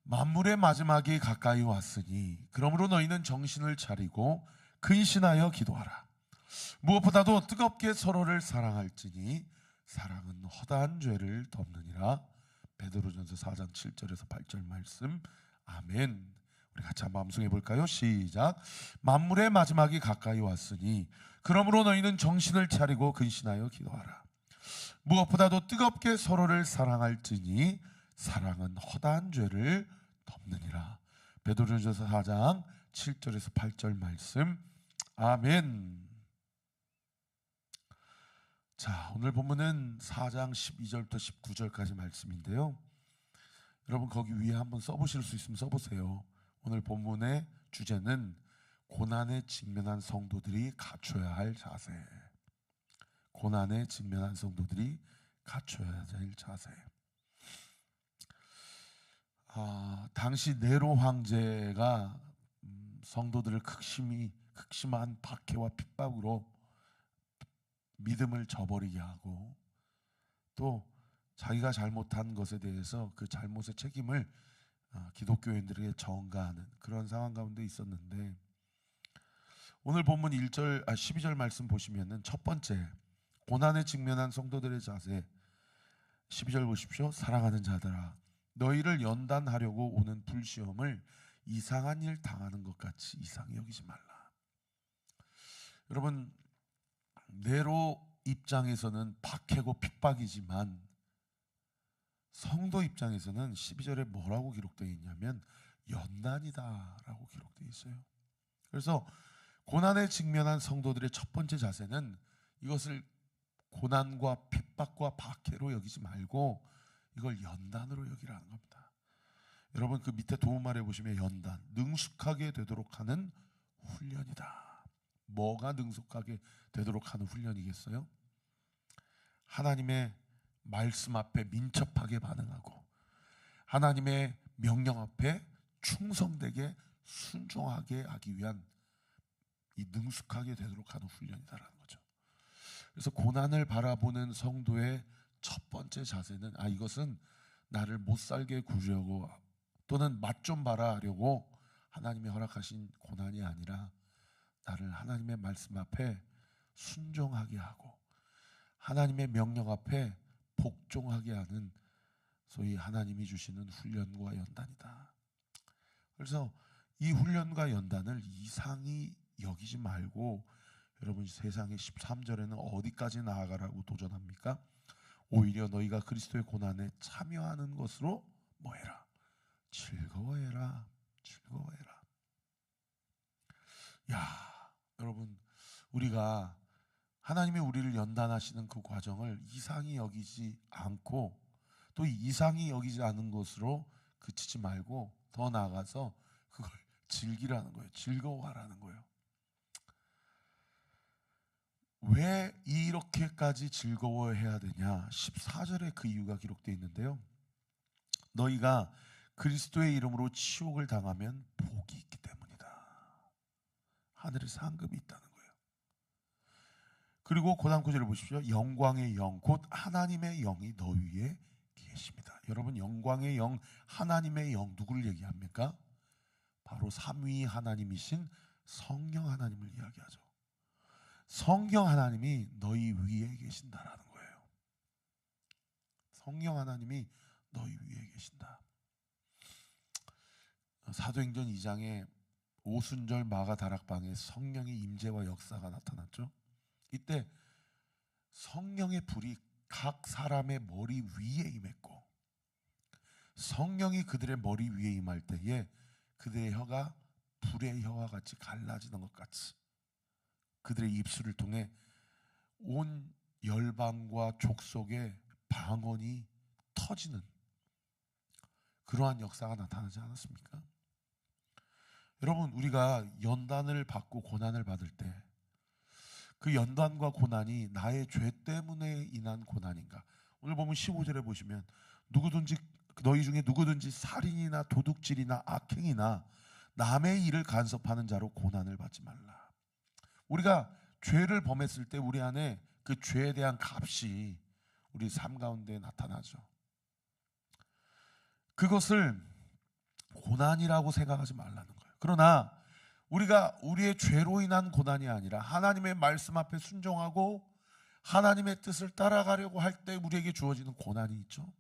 만물의 마지막이 가까이 왔으니 그러므로 너희는 정신을 차리고 근신하여 기도하라. 무엇보다도 뜨겁게 서로를 사랑할지니 사랑은 허다한 죄를 덮느니라. 베드로전서 4장 7절에서 8절 말씀. 아멘. 우리 같이 한번 암송해 볼까요? 시작. 만물의 마지막이 가까이 왔으니 그러므로 너희는 정신을 차리고 근신하여 기도하라. 무엇보다도 뜨겁게 서로를 사랑할지니 사랑은 허다한 죄를 덮느니라. 베드로전서 4장 7절에서 8절 말씀. 아멘. 자, 오늘 본문은 4장 12절부터 19절까지 말씀인데요. 여러분 거기 위에 한번 써보실 수 있으면 써보세요. 오늘 본문의 주제는 고난에 직면한 성도들이 갖춰야 할 자세. 고난에 직면한 성도들이 갖춰야 할 자세. 당시 네로 황제가 성도들을 극심한 박해와 핍박으로 믿음을 저버리게 하고 또 자기가 잘못한 것에 대해서 그 잘못의 책임을 기독교인들에게 전가하는 그런 상황 가운데 있었는데, 오늘 본문 12절 말씀 보시면은 첫 번째 고난에 직면한 성도들의 자세, 12절 보십시오. 사랑하는 자들아, 너희를 연단하려고 오는 불시험을 이상한 일 당하는 것 같이 이상히 여기지 말라. 여러분, 네로 입장에서는 박해고 핍박이지만 성도 입장에서는 12절에 뭐라고 기록되어 있냐면 연단이다 라고 기록되어 있어요. 그래서 고난에 직면한 성도들의 첫 번째 자세는 이것을 고난과 핍박과 박해로 여기지 말고 이걸 연단으로 여기라는 겁니다. 여러분 그 밑에 도움말에 보시면 연단, 능숙하게 되도록 하는 훈련이다. 뭐가 능숙하게 되도록 하는 훈련이겠어요? 하나님의 말씀 앞에 민첩하게 반응하고 하나님의 명령 앞에 충성되게 순종하게 하기 위한 이 능숙하게 되도록 하는 훈련이다라는 거죠. 그래서 고난을 바라보는 성도의 첫 번째 자세는 이것은 나를 못 살게 구려고 또는 맛 좀 봐라 하려고 하나님이 허락하신 고난이 아니라 나를 하나님의 말씀 앞에 순종하게 하고 하나님의 명령 앞에 복종하게 하는 소위 하나님이 주시는 훈련과 연단이다. 그래서 이 훈련과 연단을 이상히 여기지 말고 여러분 세상의 13절에는 어디까지 나아가라고 도전합니까? 오히려 너희가 그리스도의 고난에 참여하는 것으로 뭐해라? 즐거워해라. 즐거워해라. 야, 여러분 우리가 하나님이 우리를 연단하시는 그 과정을 이상히 여기지 않고 또 이상히 여기지 않은 것으로 그치지 말고 더 나아가서 그걸 즐기라는 거예요. 즐거워하라는 거예요. 왜 이렇게까지 즐거워해야 되냐? 14절에 그 이유가 기록되어 있는데요. 너희가 그리스도의 이름으로 치욕을 당하면 복이 있기 때문이다. 하늘에 상급이 있다는 거예요. 그리고 고단 9절을 보십시오. 영광의 영, 곧 하나님의 영이 너희 위에 계십니다. 여러분 영광의 영, 하나님의 영 누구를 얘기합니까? 바로 삼위 하나님이신 성령 하나님을 이야기하죠. 성령 하나님이 너희 위에 계신다라는 거예요. 성령 하나님이 너희 위에 계신다. 사도행전 2장에 오순절 마가 다락방에 성령의 임재와 역사가 나타났죠. 이때 성령의 불이 각 사람의 머리 위에 임했고 성령이 그들의 머리 위에 임할 때에 그들의 혀가 불의 혀와 같이 갈라지는 것 같이 그들의 입술을 통해 온 열방과 족속의 방언이 터지는 그러한 역사가 나타나지 않았습니까? 여러분 우리가 연단을 받고 고난을 받을 때 그 연단과 고난이 나의 죄 때문에 인한 고난인가? 오늘 보면 15절에 보시면 누구든지 너희 중에 누구든지 살인이나 도둑질이나 악행이나 남의 일을 간섭하는 자로 고난을 받지 말라. 우리가 죄를 범했을 때 우리 안에 그 죄에 대한 값이 우리 삶 가운데 나타나죠. 그것을 고난이라고 생각하지 말라는 거예요. 그러나 우리가 우리의 죄로 인한 고난이 아니라 하나님의 말씀 앞에 순종하고 하나님의 뜻을 따라가려고 할 때 우리에게 주어지는 고난이 있죠.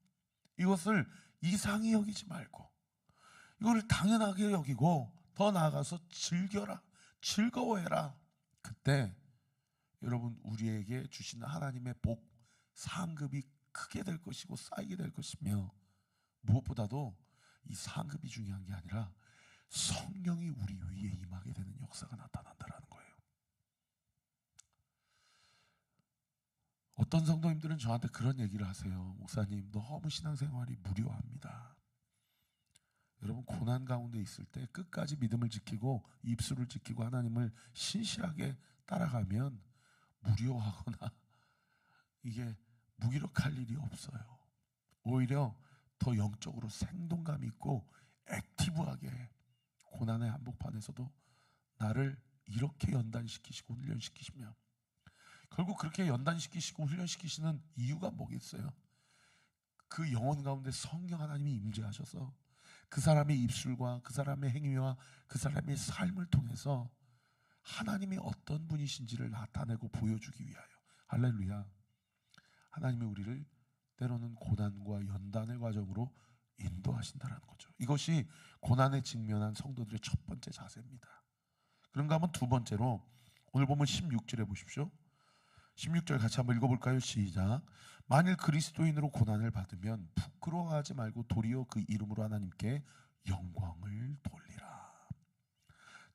이것을 이상히 여기지 말고 이걸 당연하게 여기고 더 나아가서 즐겨라, 즐거워해라. 그때 여러분 우리에게 주시는 하나님의 복, 상급이 크게 될 것이고 쌓이게 될 것이며, 무엇보다도 이 상급이 중요한 게 아니라 성령이 우리 위에 임하게 되는 역사가 나타난다는 거예요. 어떤 성도님들은 저한테 그런 얘기를 하세요. 목사님, 너무 신앙생활이 무료합니다. 여러분, 고난 가운데 있을 때 끝까지 믿음을 지키고 입술을 지키고 하나님을 신실하게 따라가면 무료하거나 이게 무기력할 일이 없어요. 오히려 더 영적으로 생동감 있고 액티브하게 고난의 한복판에서도 나를 이렇게 연단시키시고 훈련시키시며, 결국 그렇게 연단시키시고 훈련시키시는 이유가 뭐겠어요? 그 영혼 가운데 성령 하나님이 임재하셔서 그 사람의 입술과 그 사람의 행위와 그 사람의 삶을 통해서 하나님이 어떤 분이신지를 나타내고 보여주기 위하여, 할렐루야, 하나님이 우리를 때로는 고난과 연단의 과정으로 인도하신다는 거죠. 이것이 고난에 직면한 성도들의 첫 번째 자세입니다. 그런가 하면 두 번째로 오늘 보면 16절에 보십시오. 16절 같이 한번 읽어볼까요? 시작. 만일 그리스도인으로 고난을 받으면 부끄러워하지 말고 도리어 그 이름으로 하나님께 영광을 돌리라.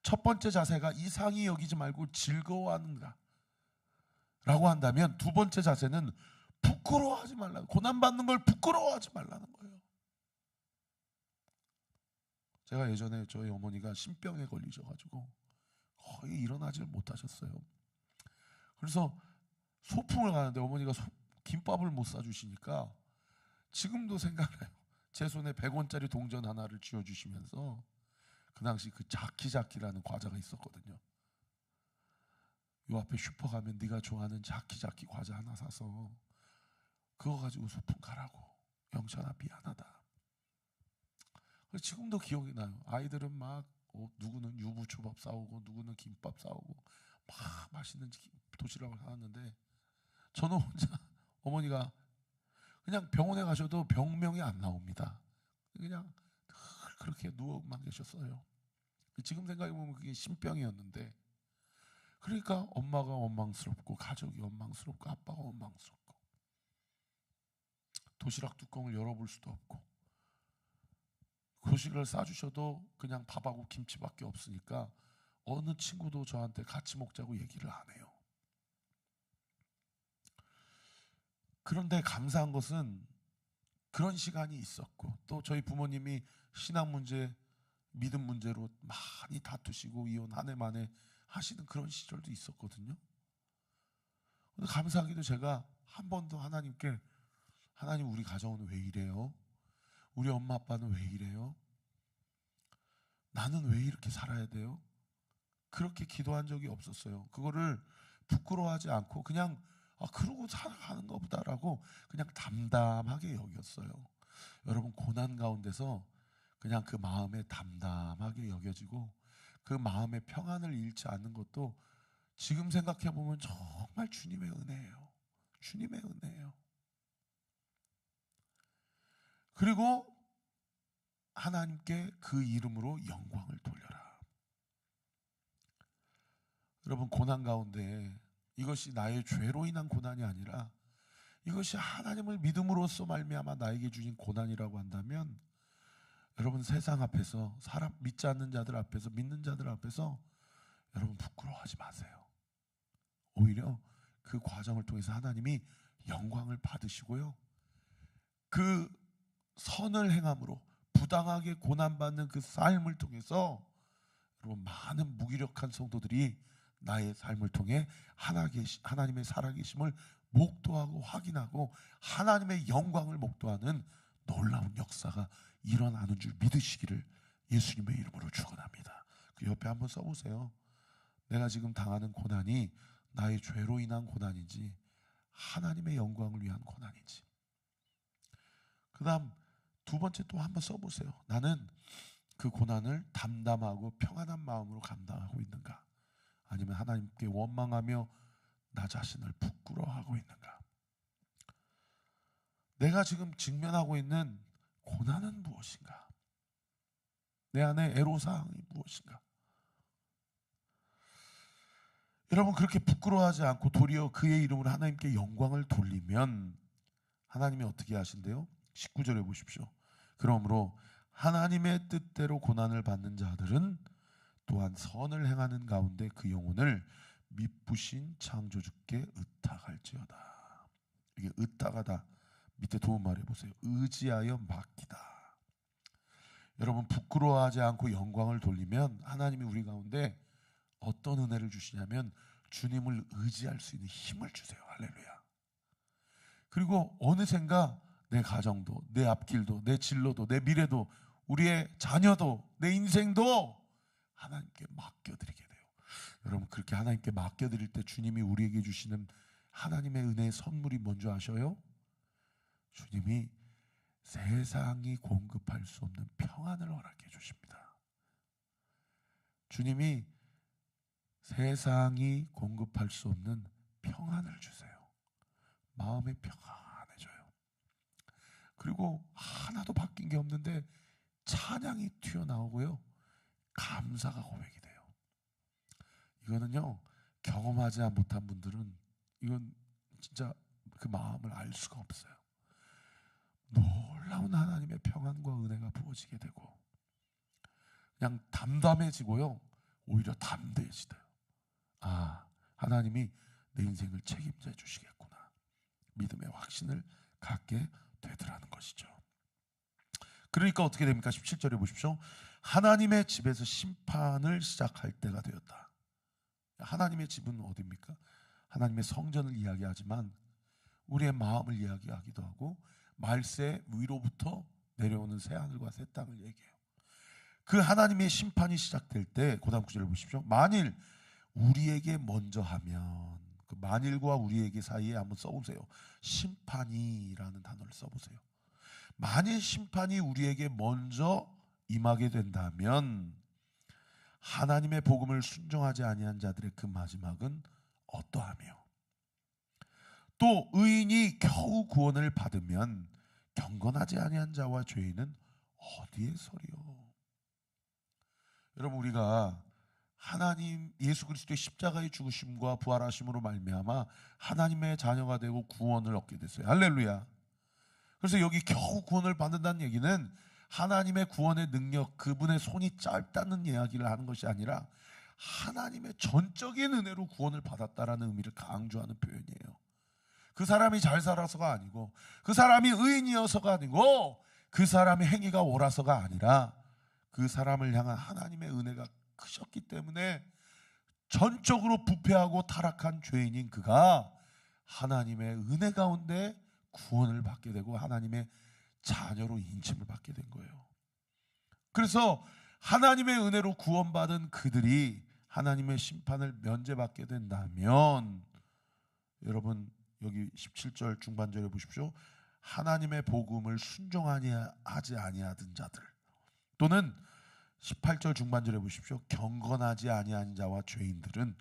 첫 번째 자세가 이상히 여기지 말고 즐거워하는가 라고 한다면, 두 번째 자세는 부끄러워하지 말라, 고난받는 걸 부끄러워하지 말라는 거예요. 제가 예전에 저희 어머니가 신병에 걸리셔가지고 거의 일어나질 못하셨어요. 그래서 소풍을 가는데 어머니가 김밥을 못 사주시니까 지금도 생각나요. 제 손에 100원짜리 동전 하나를 쥐어주시면서, 그 당시 그 자키자키라는 과자가 있었거든요. 요 앞에 슈퍼 가면 네가 좋아하는 자키자키 과자 하나 사서 그거 가지고 소풍 가라고. 영찬아, 미안하다. 지금도 기억이 나요. 아이들은 막 누구는 유부초밥 싸오고 누구는 김밥 싸오고 막 맛있는 도시락을 사왔는데, 저는 혼자, 어머니가 그냥 병원에 가셔도 병명이 안 나옵니다. 그냥 늘 그렇게 누워만 계셨어요. 지금 생각해보면 그게 신병이었는데, 그러니까 엄마가 원망스럽고 가족이 원망스럽고 아빠가 원망스럽고 도시락 뚜껑을 열어볼 수도 없고 도시락을 싸주셔도 그냥 밥하고 김치밖에 없으니까 어느 친구도 저한테 같이 먹자고 얘기를 안 해요. 그런데 감사한 것은 그런 시간이 있었고, 또 저희 부모님이 신앙 문제, 믿음 문제로 많이 다투시고 이혼 한 해 만에 하시는 그런 시절도 있었거든요. 감사하게도 제가 한 번도 하나님께, 하나님 우리 가정은 왜 이래요? 우리 엄마 아빠는 왜 이래요? 나는 왜 이렇게 살아야 돼요? 그렇게 기도한 적이 없었어요. 그거를 부끄러워하지 않고 그냥 그러고 살아가는 것보다라고 그냥 담담하게 여겼어요. 여러분, 고난 가운데서 그냥 그 마음에 담담하게 여겨지고 그 마음의 평안을 잃지 않는 것도 지금 생각해 보면 정말 주님의 은혜예요. 주님의 은혜예요. 그리고 하나님께 그 이름으로 영광을 돌려라. 여러분, 고난 가운데 이것이 나의 죄로 인한 고난이 아니라 이것이 하나님을 믿음으로써 말미암아 나에게 주신 고난이라고 한다면, 여러분, 세상 앞에서, 사람 믿지 않는 자들 앞에서, 믿는 자들 앞에서 여러분 부끄러워하지 마세요. 오히려 그 과정을 통해서 하나님이 영광을 받으시고요, 그 선을 행함으로 부당하게 고난받는 그 삶을 통해서 여러분, 많은 무기력한 성도들이 나의 삶을 통해 하나님의 살아계심을 목도하고 확인하고 하나님의 영광을 목도하는 놀라운 역사가 일어나는 줄 믿으시기를 예수님의 이름으로 축원합니다. 그 옆에 한번 써보세요. 내가 지금 당하는 고난이 나의 죄로 인한 고난인지 하나님의 영광을 위한 고난인지. 그 다음 두 번째 또 한번 써보세요. 나는 그 고난을 담담하고 평안한 마음으로 감당하고 있는가? 아니면 하나님께 원망하며 나 자신을 부끄러워하고 있는가? 내가 지금 직면하고 있는 고난은 무엇인가? 내 안에 애로사항이 무엇인가? 여러분, 그렇게 부끄러워하지 않고 도리어 그의 이름으로 하나님께 영광을 돌리면 하나님이 어떻게 하신대요? 19절에 보십시오. 그러므로 하나님의 뜻대로 고난을 받는 자들은 또한 선을 행하는 가운데 그 영혼을 미쁘신 창조주께 의탁할지어다. 이게 의탁하다. 밑에 도움 말해 보세요. 의지하여 맡기다. 여러분, 부끄러워하지 않고 영광을 돌리면 하나님이 우리 가운데 어떤 은혜를 주시냐면 주님을 의지할 수 있는 힘을 주세요. 할렐루야. 그리고 어느샌가 내 가정도, 내 앞길도, 내 진로도, 내 미래도, 우리의 자녀도, 내 인생도 하나님께 맡겨드리게 돼요. 여러분, 그렇게 하나님께 맡겨드릴 때 주님이 우리에게 주시는 하나님의 은혜의 선물이 뭔지 아셔요? 주님이 세상이 공급할 수 없는 평안을 허락해 주십니다. 주님이 세상이 공급할 수 없는 평안을 주세요. 마음이 평안해져요. 그리고 하나도 바뀐 게 없는데 찬양이 튀어나오고요, 감사가 고백이 돼요. 이거는요, 경험하지 못한 분들은 이건 진짜 그 마음을 알 수가 없어요. 놀라운 하나님의 평안과 은혜가 부어지게 되고 그냥 담담해지고요, 오히려 담대해지대요. 아, 하나님이 내 인생을 책임져 주시겠구나. 믿음의 확신을 갖게 되더라는 것이죠. 그러니까 어떻게 됩니까? 17절에 보십시오. 하나님의 집에서 심판을 시작할 때가 되었다. 하나님의 집은 어디입니까? 하나님의 성전을 이야기하지만 우리의 마음을 이야기하기도 하고 말세 위로부터 내려오는 새하늘과 새 땅을 얘기해요. 그 하나님의 심판이 시작될 때 그 다음 구절을 보십시오. 만일 우리에게 먼저 하면, 그 만일과 우리에게 사이에 한번 써보세요. 심판이라는 단어를 써보세요. 만일 심판이 우리에게 먼저 임하게 된다면 하나님의 복음을 순종하지 아니한 자들의 그 마지막은 어떠하며, 또 의인이 겨우 구원을 받으면 경건하지 아니한 자와 죄인은 어디에 서리요? 여러분, 우리가 하나님 예수 그리스도의 십자가의 죽으심과 부활하심으로 말미암아 하나님의 자녀가 되고 구원을 얻게 됐어요. 할렐루야. 그래서 여기 겨우 구원을 받는다는 얘기는 하나님의 구원의 능력, 그분의 손이 짧다는 이야기를 하는 것이 아니라 하나님의 전적인 은혜로 구원을 받았다라는 의미를 강조하는 표현이에요. 그 사람이 잘 살아서가 아니고, 그 사람이 의인이어서가 아니고, 그 사람의 행위가 옳아서가 아니라 그 사람을 향한 하나님의 은혜가 크셨기 때문에 전적으로 부패하고 타락한 죄인인 그가 하나님의 은혜 가운데 구원을 받게 되고 하나님의 자녀로 인침을 받게 된 거예요. 그래서 하나님의 은혜로 구원받은 그들이 하나님의 심판을 면제받게 된다면, 여러분 여기 17절 중반절에 보십시오. 하나님의 복음을 순종하지 아니하던 자들, 또는 18절 중반절에 보십시오. 경건하지 아니한 자와 죄인들은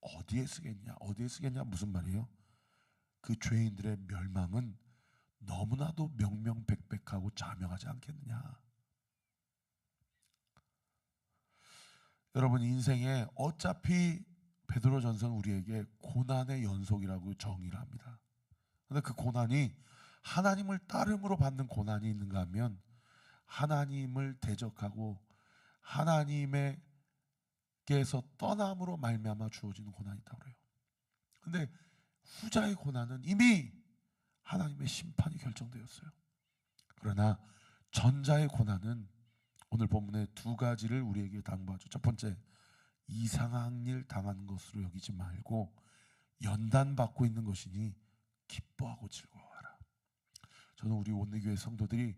어디에 쓰겠냐? 어디에 쓰겠냐? 무슨 말이에요? 그 죄인들의 멸망은 너무나도 명명백백하고 자명하지 않겠느냐? 여러분, 인생에 어차피 베드로전서는 우리에게 고난의 연속이라고 정의를 합니다. 그런데 그 고난이 하나님을 따름으로 받는 고난이 있는가 하면 하나님을 대적하고 하나님께서 떠남으로 말미암아 주어지는 고난이 있다고 그래요. 그런데 후자의 고난은 이미 하나님의 심판이 결정되었어요. 그러나 전자의 고난은 오늘 본문의 두 가지를 우리에게 당부하죠. 첫 번째, 이상한 일 당한 것으로 여기지 말고 연단받고 있는 것이니 기뻐하고 즐거워하라. 저는 우리 온누교회 성도들이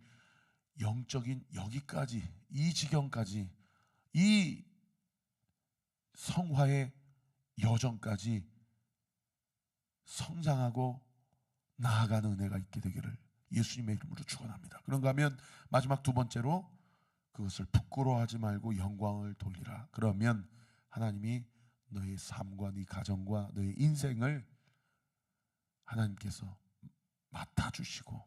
영적인 여기까지, 이 지경까지, 이 성화의 여정까지 성장하고 나아가는 은혜가 있게 되기를 예수님의 이름으로 축원합니다. 그런가 하면 마지막 두 번째로, 그것을 부끄러워하지 말고 영광을 돌리라. 그러면 하나님이 너의 삶과 네 가정과 너의 인생을 하나님께서 맡아주시고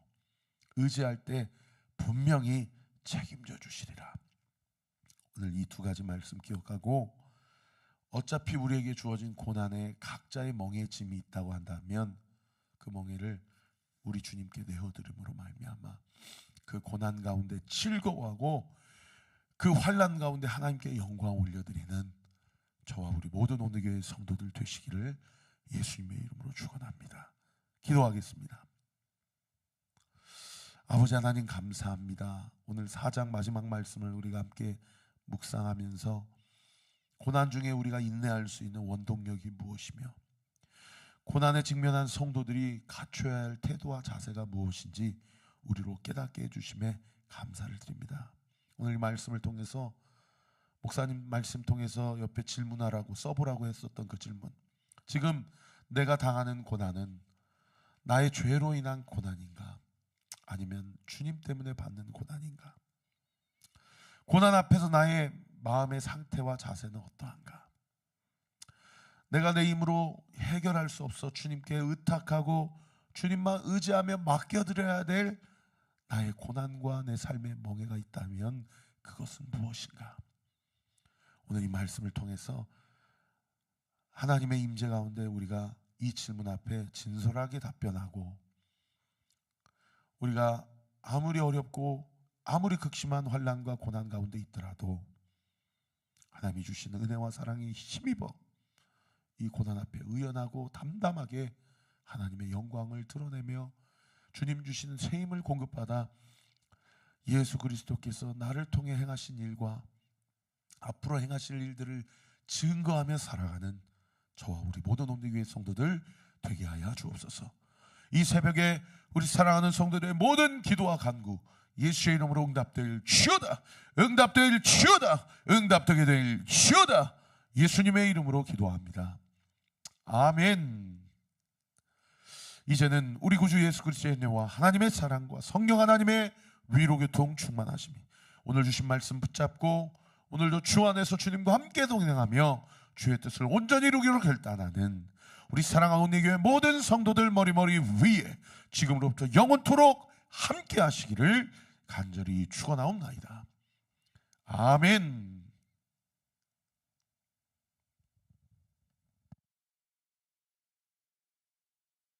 의지할 때 분명히 책임져 주시리라. 오늘 이 두 가지 말씀 기억하고, 어차피 우리에게 주어진 고난에 각자의 멍에 짐이 있다고 한다면 그 멍에를 우리 주님께 내어드림으로 말미암아 그 고난 가운데 즐거워하고 그 환난 가운데 하나님께 영광 올려드리는 저와 우리 모든 오늘교회 성도들 되시기를 예수님의 이름으로 축원합니다. 기도하겠습니다. 아버지 하나님 감사합니다. 오늘 4장 마지막 말씀을 우리가 함께 묵상하면서 고난 중에 우리가 인내할 수 있는 원동력이 무엇이며 고난에 직면한 성도들이 갖춰야 할 태도와 자세가 무엇인지 우리로 깨닫게 해주심에 감사를 드립니다. 오늘 이 말씀을 통해서 목사님 말씀 통해서 옆에 질문하라고 써보라고 했었던 그 질문, 지금 내가 당하는 고난은 나의 죄로 인한 고난인가 아니면 주님 때문에 받는 고난인가, 고난 앞에서 나의 마음의 상태와 자세는 어떠한가, 내가 내 힘으로 해결할 수 없어 주님께 의탁하고 주님만 의지하며 맡겨드려야 될 나의 고난과 내 삶의 멍해가 있다면 그것은 무엇인가. 오늘 이 말씀을 통해서 하나님의 임재 가운데 우리가 이 질문 앞에 진솔하게 답변하고, 우리가 아무리 어렵고 아무리 극심한 환난과 고난 가운데 있더라도 하나님이 주시는 은혜와 사랑에 힘입어 이 고난 앞에 의연하고 담담하게 하나님의 영광을 드러내며 주님 주시는 새 힘을 공급받아 예수 그리스도께서 나를 통해 행하신 일과 앞으로 행하실 일들을 증거하며 살아가는 저와 우리 모든 온누교회 성도들 되게 하여 주옵소서. 이 새벽에 우리 사랑하는 성도들의 모든 기도와 간구 예수의 이름으로 응답될 주여다, 응답될 주여다, 응답되게 될 주여다, 예수님의 이름으로 기도합니다. 아멘. 이제는 우리 구주 예수 그리스도의 은혜와 하나님의 사랑과 성령 하나님의 위로교통 충만하심이 오늘 주신 말씀 붙잡고 오늘도 주 안에서 주님과 함께 동행하며 주의 뜻을 온전히 이루기로 결단하는 우리 사랑하는 온누교회 모든 성도들 머리머리 위에 지금으로부터 영원토록 함께 하시기를 간절히 축원하옵나이다. 아멘.